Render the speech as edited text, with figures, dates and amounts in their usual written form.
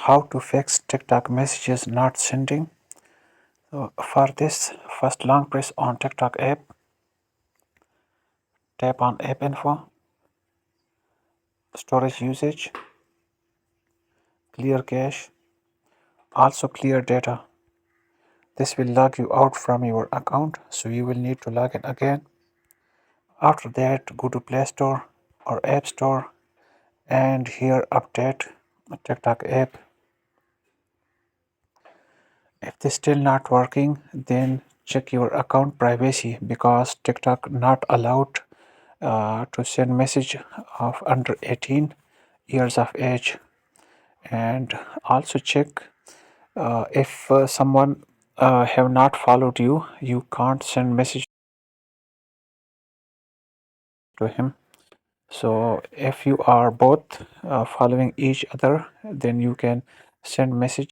how to fix TikTok messages not sending. So for this, first long press on TikTok app, tap on app info, storage usage, clear cache, also clear data. This will log you out from your account, so you will need to log in again. After that, go to Play Store or App Store and here update TikTok app. If this still not working, then check your account privacy because TikTok not allowed to send message of under 18 years of age. And also check if someone have not followed you, you can't send message to him. So if you are both following each other, then you can send message